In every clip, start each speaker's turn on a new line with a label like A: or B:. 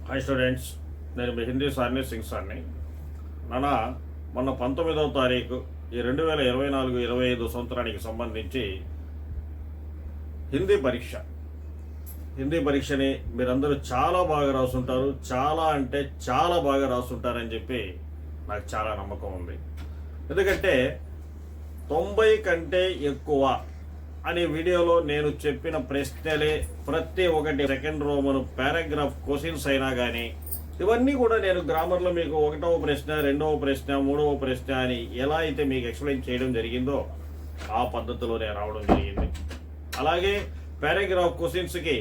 A: Hi students, నేను మీ హిందీ సార్ని సింగ్ సార్ని. నాన్న, మొన్న 19వ తారీఖు ఈ 2024-25 సంవత్సరానికి సంబంధించి హిందీ పరీక్షని మీరందరూ చాలా బాగా రాసుంటారు. చాలా అంటే చాలా బాగా రాసుంటారని చెప్పి నాకు చాలా నమ్మకం ఉంది. ఎందుకంటే 90 కంటే ఎక్కువ అనే వీడియోలో నేను చెప్పిన ప్రశ్నలే ప్రతి ఒక్కటి సెకండ్ రోమన్ పారాగ్రాఫ్ క్వశ్చన్స్ అయినా కానీ ఇవన్నీ కూడా నేను గ్రామర్లో మీకు 1వ ప్రశ్న, 2వ ప్రశ్న, 3వ ప్రశ్న అని ఎలా అయితే మీకు ఎక్స్ప్లెయిన్ చేయడం జరిగిందో ఆ పద్ధతిలోనే రావడం జరిగింది. అలాగే పారాగ్రాఫ్ క్వశ్చన్స్కి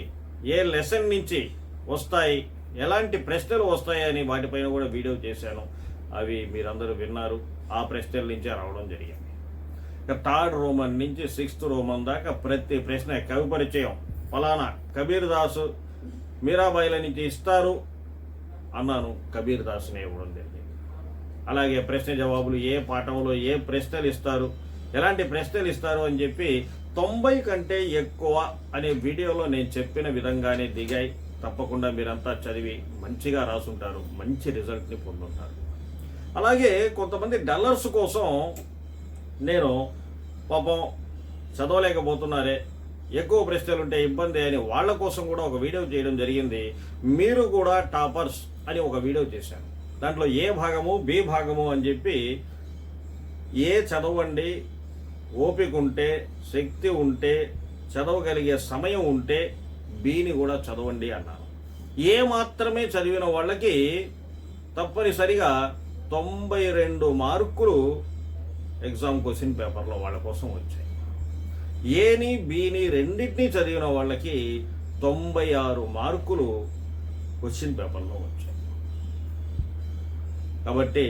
A: ఏ లెసన్ నుంచి వస్తాయి, ఎలాంటి ప్రశ్నలు వస్తాయి అని వాటిపైన కూడా వీడియో చేశాను. అవి మీరందరూ విన్నారు. ఆ ప్రశ్నల నుంచే రావడం జరిగింది. 3rd రోమన్ నుంచి 6th రోమన్ దాకా ప్రతి ప్రశ్న కవి పరిచయం ఫలానా కబీర్ దాసు మీరాబాయిల నుంచి ఇస్తారు అన్నాను. కబీర్ దాసుని ఇవ్వడం జరిగింది. అలాగే ప్రశ్న జవాబులు ఏ పాఠంలో ఏ ప్రశ్నలు ఇస్తారు, ఎలాంటి ప్రశ్నలు ఇస్తారు అని చెప్పి 90 కంటే ఎక్కువ అనే వీడియోలో నేను చెప్పిన విధంగానే దిగాయి. తప్పకుండా మీరంతా చదివి మంచిగా రాసుంటారు, మంచి రిజల్ట్ని పొందుంటారు. అలాగే కొంతమంది డల్లర్స్ కోసం నేను పాపం చదవలేకపోతున్నారే, ఎక్కువ ప్రశ్నలు ఉంటే ఇబ్బంది అని వాళ్ళ కోసం కూడా ఒక వీడియో చేయడం జరిగింది. మీరు కూడా టాపర్స్ అని ఒక వీడియో చేశాను. దాంట్లో ఏ భాగము బి భాగము అని చెప్పి ఏ చదవండి, ఓపిక ఉంటే, శక్తి ఉంటే, చదవగలిగే సమయం ఉంటే బిని కూడా చదవండి అన్నాను. ఏ మాత్రమే చదివిన వాళ్ళకి తప్పనిసరిగా 92 మార్కులు ఎగ్జామ్ క్వశ్చన్ పేపర్లో వాళ్ళ కోసం వచ్చాయి. ఏని బిని రెండింటినీ చదివిన వాళ్ళకి 96 మార్కులు క్వశ్చన్ పేపర్లో వచ్చాయి. కాబట్టి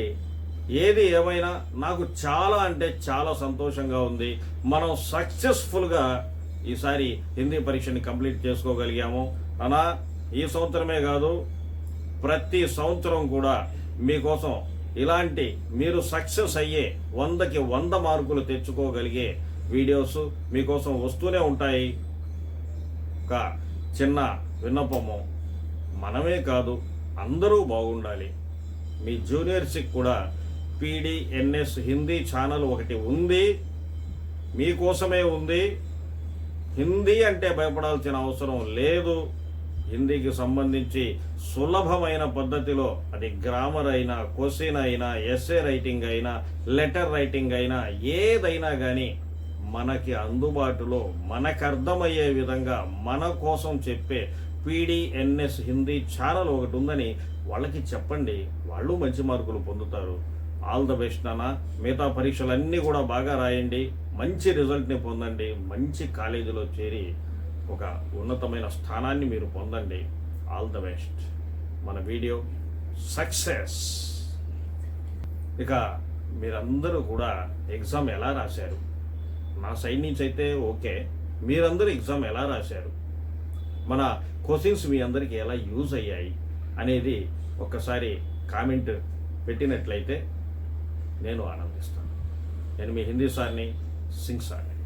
A: ఏది ఏమైనా నాకు చాలా అంటే చాలా సంతోషంగా ఉంది. మనం సక్సెస్ఫుల్గా ఈసారి హిందీ పరీక్షని కంప్లీట్ చేసుకోగలిగాము. అనా ఈ సంవత్సరమే కాదు, ప్రతి సంవత్సరం కూడా మీకోసం ఇలాంటి మీరు సక్సెస్ అయ్యే 100కి 100 మార్కులు తెచ్చుకోగలిగే వీడియోస్ మీకోసం వస్తూనే ఉంటాయి. ఒక చిన్న విన్నపము, మనమే కాదు అందరూ బాగుండాలి. మీ జూనియర్స్కి కూడా PDNS హిందీ ఛానల్ ఒకటి ఉంది, మీకోసమే ఉంది. హిందీ అంటే భయపడాల్సిన అవసరం లేదు. హిందీకి సంబంధించి సులభమైన పద్ధతిలో అది గ్రామర్ అయినా, క్వశ్చన్ అయినా, ఎస్సే రైటింగ్ అయినా, లెటర్ రైటింగ్ అయినా, ఏదైనా కానీ మనకి అందుబాటులో మనకు అర్థమయ్యే విధంగా మన కోసం చెప్పే PDNS హిందీ ఛానల్ ఒకటి ఉందని వాళ్ళకి చెప్పండి. వాళ్ళు మంచి మార్కులు పొందుతారు. ఆల్ ద బెస్ట్ నాన్న. మిగతా పరీక్షలన్నీ కూడా బాగా రాయండి, మంచి రిజల్ట్ని పొందండి, మంచి కాలేజీలో చేరి ఒక ఉన్నతమైన స్థానాన్ని మీరు పొందండి. All the best. మన వీడియో సక్సెస్. ఇక మీరందరూ కూడా ఎగ్జామ్ ఎలా రాశారు, నా సైడ్ నుంచి అయితే ఓకే, మీరందరూ ఎగ్జామ్ ఎలా రాశారు, మన క్వశ్చన్స్ మీ అందరికీ ఎలా యూజ్ అయ్యాయి అనేది ఒక్కసారి కామెంట్ పెట్టినట్లయితే నేను ఆనందిస్తాను. నేను మీ హిందీ సార్ని, సింగ్ సార్ని.